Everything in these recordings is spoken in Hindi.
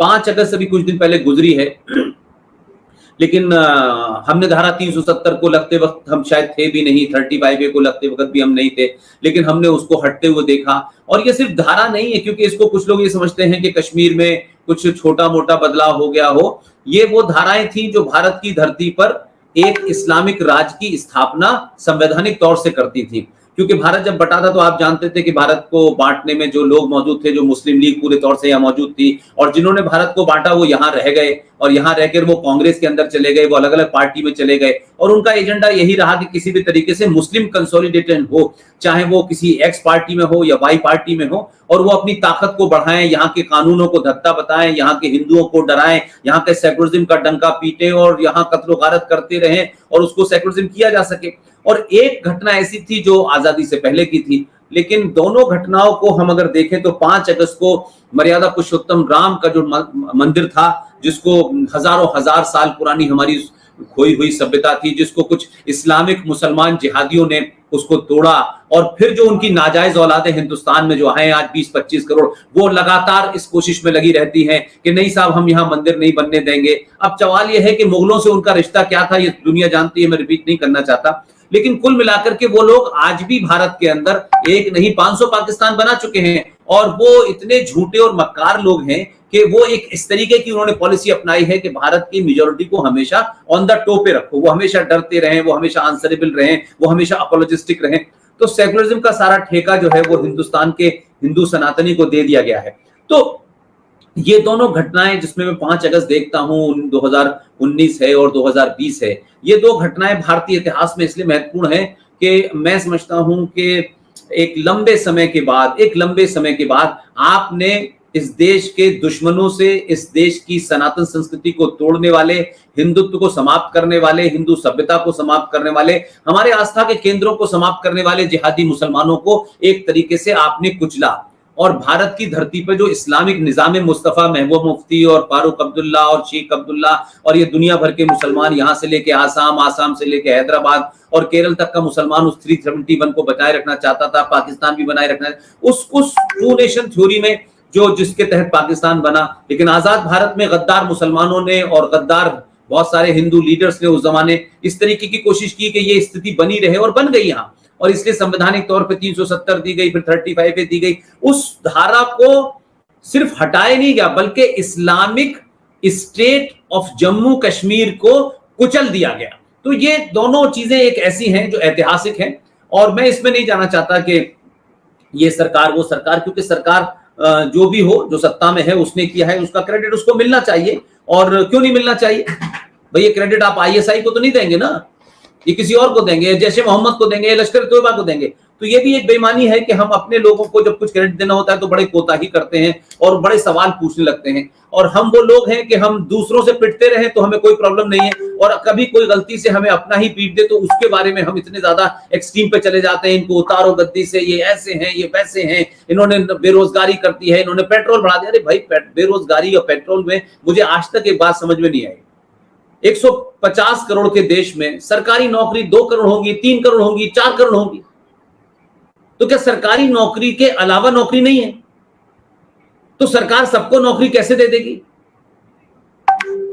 5 अगस्त अभी कुछ दिन पहले गुजरी है, लेकिन हमने धारा 370 को लगते वक्त हम शायद थे भी नहीं, 35A को लगते वक्त भी हम नहीं थे, लेकिन हमने उसको हटते हुए देखा। और ये सिर्फ धारा नहीं है, क्योंकि इसको कुछ लोग ये समझते हैं कि कश्मीर में कुछ छोटा मोटा बदलाव हो गया हो। ये वो धाराएं थी जो भारत की धरती पर एक इस्लामिक राज की स्थापना संवैधानिक तौर से करती थी। क्योंकि भारत जब बटा था तो आप जानते थे कि भारत को बांटने में जो लोग मौजूद थे, जो मुस्लिम लीग पूरे तौर से यहाँ मौजूद थी, और जिन्होंने भारत को बांटा वो यहाँ रह गए, और यहाँ रहकर वो कांग्रेस के अंदर चले गए, वो अलग अलग पार्टी में चले गए, और उनका एजेंडा यही रहा कि किसी भी तरीके से मुस्लिम कंसोलिडेशन हो, चाहे वो किसी एक्स पार्टी में हो या वाई पार्टी में हो, और वो अपनी ताकत को बढ़ाएं, यहाँ के कानूनों को धत्ता बताएं, यहाँ के हिंदुओं को डराएं, यहाँ के सेकुलरिज्म का डंका पीटें और यहाँ कत्ल गारत करते रहें और उसको सेकुलरिज्म किया जा सके। और एक घटना ऐसी थी जो आजादी से पहले की थी, लेकिन दोनों घटनाओं को हम अगर देखें तो 5 अगस्त को मर्यादा पुरुषोत्तम राम का जो मंदिर था, जिसको हजारों हजार साल पुरानी हमारी खोई हुई सभ्यता थी, जिसको कुछ इस्लामिक मुसलमान जिहादियों ने उसको तोड़ा, और फिर जो उनकी नाजायज औलादें हिंदुस्तान में जो हैं आज 20-25 करोड़, वो लगातार इस कोशिश में लगी रहती हैं कि नहीं साहब हम यहाँ मंदिर नहीं बनने देंगे। अब सवाल ये है कि मुगलों से उनका रिश्ता क्या था, ये दुनिया जानती है, मैं रिपीट नहीं करना चाहता, लेकिन कुल मिलाकर के वो लोग आज भी भारत के अंदर एक नहीं 500 पाकिस्तान बना चुके हैं, और वो इतने झूठे और मक्कार लोग हैं कि वो एक इस तरीके की उन्होंने पॉलिसी अपनाई है कि भारत की मेजॉरिटी को हमेशा ऑन द टो पे रखो, वो हमेशा डरते रहें, वो हमेशा आंसरेबल रहें, वो हमेशा अपोलोजिस्टिक रहें। तो सेकुलरिज्म का सारा ठेका जो है वो हिंदुस्तान के हिंदू सनातनी को दे दिया गया है। तो ये दोनों घटनाएं जिसमें मैं 5 अगस्त देखता हूं, 2019 है और 2020 है, ये दो घटनाएं भारतीय इतिहास में इसलिए महत्वपूर्ण है कि मैं समझता हूं कि एक लंबे समय के बाद आपने इस देश के दुश्मनों से, इस देश की सनातन संस्कृति को तोड़ने वाले, हिंदुत्व को समाप्त करने वाले, हिंदू सभ्यता को समाप्त करने वाले, हमारे आस्था के केंद्रों को समाप्त करने वाले जिहादी मुसलमानों को एक तरीके से आपने कुचला, और भारत की धरती पर जो इस्लामिक निजाम मुस्तफा, महबूब मुफ्ती और फारूक अब्दुल्ला और शेख अब्दुल्ला और ये दुनिया भर के मुसलमान, यहां से लेके आसाम से लेके हैदराबाद और केरल तक का मुसलमान उस 371 को बचाए रखना चाहता था, पाकिस्तान भी बनाए रखना, उस टू नेशन थ्योरी में जिसके तहत पाकिस्तान बना। लेकिन आजाद भारत में गद्दार मुसलमानों ने और गद्दार बहुत सारे हिंदू लीडर्स ने उस जमाने इस तरीके की कोशिश की कि ये स्थिति बनी रहे, और बन गई यहाँ, और इसलिए संवैधानिक तौर पे 370 दी गई, फिर 35A दी गई। उस धारा को सिर्फ हटाया नहीं गया, बल्कि Islamic state of Jammu Kashmir को कुचल दिया गया। तो ये दोनों चीजें एक ऐसी हैं जो ऐतिहासिक हैं, और मैं इसमें नहीं जाना चाहता कि ये सरकार वो सरकार, क्योंकि सरकार जो भी हो, जो सत्ता में है उसने किया है, उसका क्रेडिट उसको मिलना चाहिए। और क्यों नहीं मिलना चाहिए भाई? ये क्रेडिट आप ISI को तो नहीं देंगे ना, ये किसी और को देंगे, जैसे मोहम्मद को देंगे, लश्कर तोयबा को देंगे। तो ये भी एक बेईमानी है कि हम अपने लोगों को जब कुछ क्रेडिट देना होता है तो बड़े कोताही करते हैं और बड़े सवाल पूछने लगते हैं। और हम वो लोग हैं कि हम दूसरों से पिटते रहे तो हमें कोई प्रॉब्लम नहीं है, और कभी कोई गलती से हमें अपना ही पीट दे तो उसके बारे में हम इतने ज्यादा एक्सट्रीम पे चले जाते हैं, इनको उतारो गद्दी से, ये ऐसे हैं, ये वैसे हैं, इन्होंने बेरोजगारी कर दी है, इन्होंने पेट्रोल बढ़ा दिया। अरे भाई, बेरोजगारी और पेट्रोल में मुझे आज तक एक बात समझ में नहीं आई। 150 करोड़ के देश में सरकारी नौकरी 2 करोड़ होगी, 3 करोड़ होगी, 4 करोड़ होगी, तो क्या सरकारी नौकरी के अलावा नौकरी नहीं है? तो सरकार सबको नौकरी कैसे दे देगी?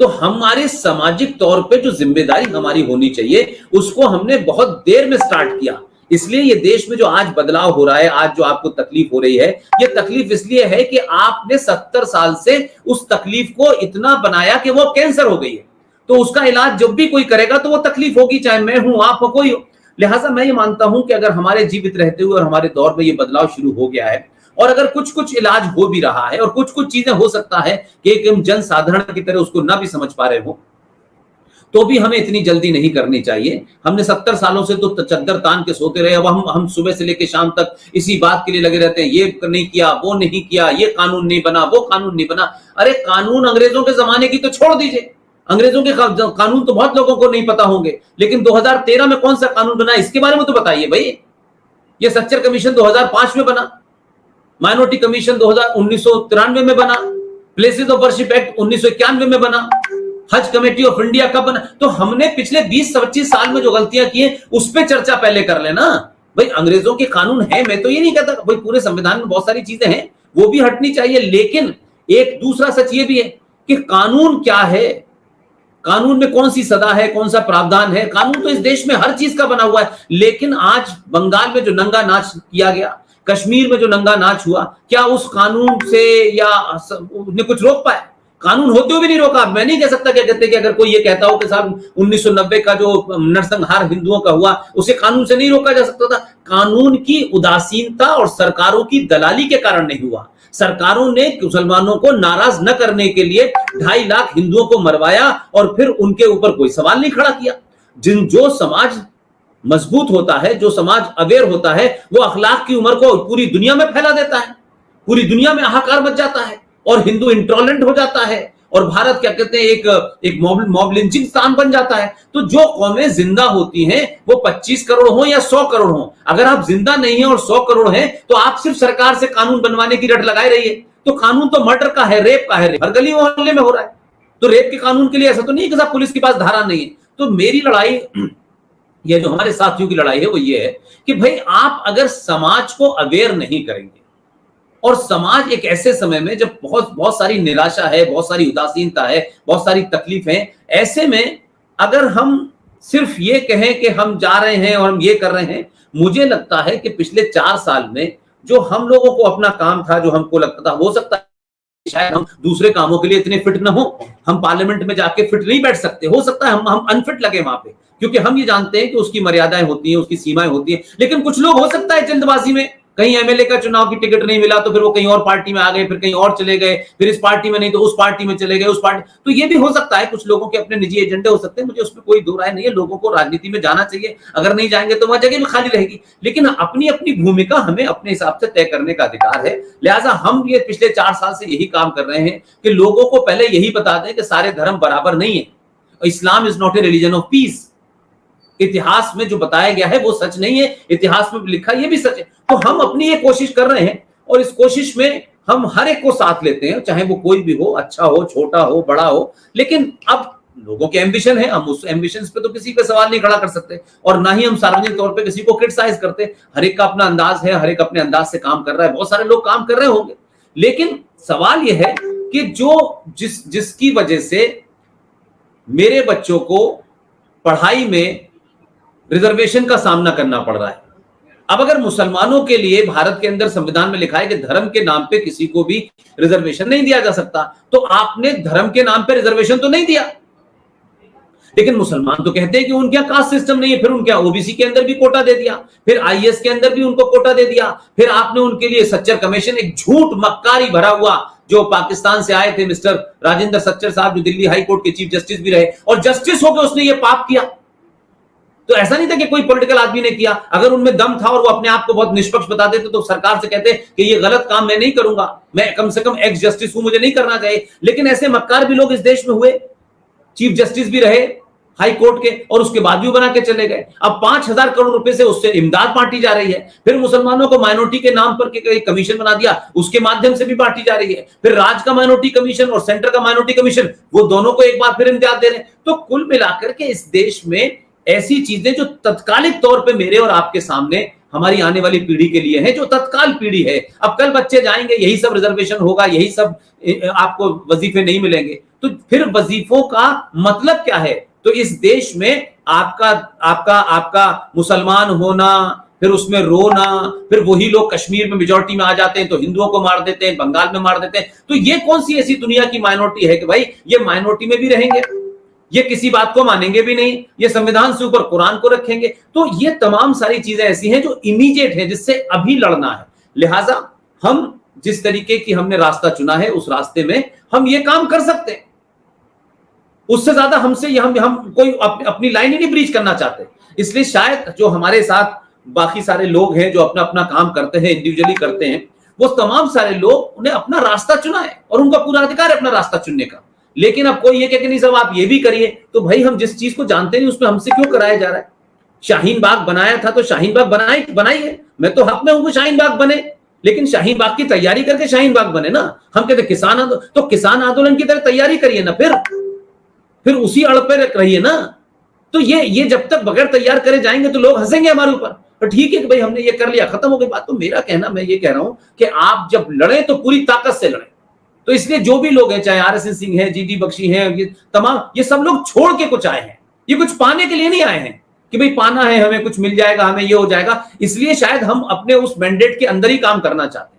तो हमारे सामाजिक तौर पे जो जिम्मेदारी हमारी होनी चाहिए उसको हमने बहुत देर में स्टार्ट किया। इसलिए ये देश में जो आज बदलाव हो रहा है, आज जो आपको तकलीफ हो रही है, ये तकलीफ इसलिए है कि आपने 70 साल से उस तकलीफ को इतना बनाया कि वो कैंसर हो गई है। तो उसका इलाज जब भी कोई करेगा तो वो तकलीफ होगी, चाहे मैं हूं, आप हो, कोई हो। लिहाजा मैं ये मानता हूं कि अगर हमारे जीवित रहते हुए और हमारे दौर में ये बदलाव शुरू हो गया है, और अगर कुछ इलाज हो भी रहा है, और कुछ चीजें हो सकता है कि एक जन साधारण की तरह उसको ना भी समझ पा रहे हो, तो भी हमें इतनी जल्दी नहीं करनी चाहिए। हमने 70 सालों से तो चद्दर तान के सोते रहे, अब हम सुबह से लेकर शाम तक इसी बात के लिए लगे रहते हैं, ये नहीं किया, वो नहीं किया, ये कानून नहीं बना, वो कानून नहीं बना। अरे कानून अंग्रेजों के जमाने की तो छोड़ दीजिए, अंग्रेजों के कानून तो बहुत लोगों को नहीं पता होंगे, लेकिन 2013 में कौन सा कानून बना इसके बारे में तो बताइए भाई। ये सच्चर कमीशन 2005 में बना, माइनॉरिटी कमीशन 1993 में बना, प्लेसेस ऑफ वर्शिप एक्ट 1991 में बना, हज कमेटी ऑफ इंडिया कब बना। तो हमने पिछले 20-25 साल में जो गलतियां की हैं उस पर चर्चा पहले कर लेना भाई। अंग्रेजों के कानून है, मैं तो ये नहीं कहता भाई, पूरे संविधान में बहुत सारी चीजें हैं वो भी हटनी चाहिए, लेकिन एक दूसरा सच ये भी है कि कानून क्या है, कानून में कौन सी सजा है, कौन सा प्रावधान है। कानून तो इस देश में हर चीज का बना हुआ है, लेकिन आज बंगाल में जो नंगा नाच किया गया, कश्मीर में जो नंगा नाच हुआ, क्या उस कानून से या ने कुछ रोक पाए? कानून होते हुए भी नहीं रोका। मैं नहीं कह सकता क्या कहते कि अगर कोई ये कहता हो कि साहब 1990 का जो नरसंहार हिंदुओं का हुआ उसे कानून से नहीं रोका जा सकता था। कानून की उदासीनता और सरकारों की दलाली के कारण नहीं हुआ। सरकारों ने मुसलमानों को नाराज न करने के लिए 2.5 लाख हिंदुओं को मरवाया और फिर उनके ऊपर कोई सवाल नहीं खड़ा किया। जो समाज मजबूत होता है, जो समाज अवेयर होता है, वो अखलाक की उम्र को पूरी दुनिया में फैला देता है, पूरी दुनिया में हाहाकार मच जाता है और हिंदू इंटॉलरेंट हो जाता है और भारत क्या कहते हैं एक मॉब लिंचिंग स्थान बन जाता है। तो जो कौमें जिंदा होती हैं वो 25 करोड़ हो या 100 करोड़ हो, अगर आप जिंदा नहीं है और 100 करोड़ हैं तो आप सिर्फ सरकार से कानून बनवाने की रट लगाए रहिए। तो कानून तो मर्डर का है, रेप का है, हर गली मोहल्ले में हो रहा है। तो रेप के कानून के लिए ऐसा तो नहीं है कि साहब पुलिस के पास धारा नहीं है। तो मेरी लड़ाई, ये जो हमारे साथियों की लड़ाई है वो ये है कि भाई आप अगर समाज को अवेयर नहीं करेंगे, और समाज एक ऐसे समय में जब बहुत सारी निराशा है, बहुत सारी उदासीनता है, बहुत सारी तकलीफ है, ऐसे में अगर हम सिर्फ ये कहें कि हम जा रहे हैं और हम ये कर रहे हैं, मुझे लगता है कि पिछले 4 साल में जो हम लोगों को अपना काम था, जो हमको लगता था, हो सकता है शायद हम दूसरे कामों के लिए इतने फिट ना हो, हम पार्लियामेंट में जाके फिट नहीं बैठ सकते, हो सकता है हम अनफिट लगे वहां पे, क्योंकि हम ये जानते हैं कि उसकी मर्यादाएं होती हैं, उसकी सीमाएं होती हैं। लेकिन कुछ लोग हो सकता है जल्दबाजी में, कहीं एमएलए का चुनाव की टिकट नहीं मिला तो फिर वो कहीं और पार्टी में आ गए, फिर कहीं और चले गए, फिर इस पार्टी में नहीं तो उस पार्टी में चले गए, उस पार्टी। तो ये भी हो सकता है, कुछ लोगों के अपने निजी एजेंडे हो सकते हैं, मुझे उसमें कोई दो राय नहीं है। लोगों को राजनीति में जाना चाहिए, अगर नहीं जाएंगे तो वह जगह भी खाली रहेगी, लेकिन अपनी अपनी भूमिका हमें अपने हिसाब से तय करने का अधिकार है। लिहाजा हम ये पिछले 4 साल से यही काम कर रहे हैं कि लोगों को पहले यही बता दें कि सारे धर्म बराबर नहीं है। Islam is not a religion of peace. इतिहास में जो बताया गया है वो सच नहीं है, इतिहास में लिखा ये भी सच है। तो हम अपनी ये कोशिश कर रहे हैं और इस कोशिश में हम हर एक को साथ लेते हैं, चाहे वो कोई भी हो, अच्छा हो, छोटा हो, बड़ा हो। लेकिन अब लोगों के एम्बिशन है, हम उस एम्बिशन पे तो किसी पे सवाल नहीं खड़ा कर सकते और ना ही हम सार्वजनिक तौर पे किसी को क्रिटिसाइज करते। हर एक का अपना अंदाज है, हर एक अपने अंदाज से काम कर रहा है, बहुत सारे लोग काम कर रहे होंगे। लेकिन सवाल यह है कि जिसकी वजह से मेरे बच्चों को पढ़ाई में रिजर्वेशन का सामना करना पड़ रहा है। अब अगर मुसलमानों के लिए भारत के अंदर संविधान में लिखा है कि धर्म के नाम पे किसी को भी रिजर्वेशन नहीं दिया जा सकता, तो आपने धर्म के नाम पे रिजर्वेशन तो नहीं दिया। लेकिन मुसलमान तो कहते हैं कि उनके यहाँ कास्ट सिस्टम नहीं है, फिर उनके ओबीसी के अंदर भी कोटा दे दिया, फिर आईएएस के अंदर भी उनको कोटा दे दिया, फिर आपने उनके लिए सच्चर कमीशन, एक झूठ मक्कारी भरा हुआ, जो पाकिस्तान से आए थे मिस्टर राजेंद्र सच्चर साहब, जो दिल्ली हाई कोर्ट के चीफ जस्टिस भी रहे, और जस्टिस होकर उसने ये पाप किया। तो ऐसा नहीं था कि कोई पॉलिटिकल आदमी ने किया। अगर उनमें दम था और वो अपने आप को बहुत निष्पक्ष बता देते तो सरकार से कहते कि ये गलत काम मैं नहीं करूंगा, मैं कम से कम एक्स जस्टिस हूं, मुझे नहीं करना चाहिए। लेकिन ऐसे मक्कार भी लोग इस देश में हुए, चीफ जस्टिस भी रहे हाई कोर्ट के, और उसके बाद भी बना के चले गए। अब 5,000 करोड़ रुपए से उससे इमदाद बांटी जा रही है। फिर मुसलमानों को माइनॉरिटी के नाम पर एक कमीशन बना दिया, उसके माध्यम से भी बांटी जा रही है। फिर राज्य का माइनॉरिटी कमीशन और सेंटर का माइनॉरिटी कमीशन, वो दोनों को एक बार फिर इम्तियाज दे रहे हैं। तो कुल मिलाकर के इस देश में ऐसी चीजें जो तत्कालिक तौर पे मेरे और आपके सामने, हमारी आने वाली पीढ़ी के लिए है, जो तत्काल पीढ़ी है। अब कल बच्चे जाएंगे, यही सब रिजर्वेशन होगा, यही सब आपको वजीफे नहीं मिलेंगे, तो फिर वजीफों का मतलब क्या है? तो इस देश में आपका मुसलमान होना, फिर उसमें रोना, फिर वही लोग कश्मीर में मेजॉरिटी में आ जाते हैं तो हिंदुओं को मार देते हैं, बंगाल में मार देते हैं। तो ये कौन सी ऐसी दुनिया की माइनॉरिटी है कि भाई ये माइनॉरिटी में भी रहेंगे, ये किसी बात को मानेंगे भी नहीं, ये संविधान से ऊपर कुरान को रखेंगे। तो ये तमाम सारी चीजें ऐसी हैं जो इमीडिएट है, जिससे अभी लड़ना है। लिहाजा हम जिस तरीके की हमने रास्ता चुना है, उस रास्ते में हम ये काम कर सकते हैं। उससे ज्यादा हमसे हम कोई अपनी लाइन ही नहीं ब्रीच करना चाहते। इसलिए शायद जो हमारे साथ बाकी सारे लोग हैं जो अपना अपना काम करते हैं, इंडिविजुअली करते हैं, वो तमाम सारे लोग, उन्हें अपना रास्ता चुना है और उनका पूरा अधिकार है अपना रास्ता चुनने का। लेकिन अब कोई ये कहे कि नहीं साहब आप ये भी करिए, तो भाई हम जिस चीज को जानते नहीं उसमें हमसे क्यों कराया जा रहा है? शाहीन बाग बनाया था तो शाहीन बाग बनाइए, मैं तो हक में हूं कि शाहीन बाग बने, लेकिन शाहीन बाग की तैयारी करके शाहीन बाग बने ना। हम कहते किसान आंदोलन, तो किसान आंदोलन की तरह तैयारी करिए ना, फिर उसी अड़ पे रहिए ना। तो ये जब तक बगैर तैयार करे जाएंगे तो लोग हंसेंगे हमारे ऊपर। तो ठीक है कि भाई हमने ये कर लिया, खत्म हो गई बात। तो मेरा कहना, मैं ये कह रहा हूं कि आप जब लड़े तो पूरी ताकत से लड़े। तो इसलिए जो भी लोग हैं, चाहे RSN सिंह है, GD बख्शी है, ये तमाम, ये सब लोग छोड़ के कुछ आए हैं। ये कुछ पाने के लिए नहीं आए हैं कि भाई पाना है, हमें कुछ मिल जाएगा, हमें ये हो जाएगा। इसलिए शायद हम अपने उस मैंडेट के अंदर ही काम करना चाहते हैं।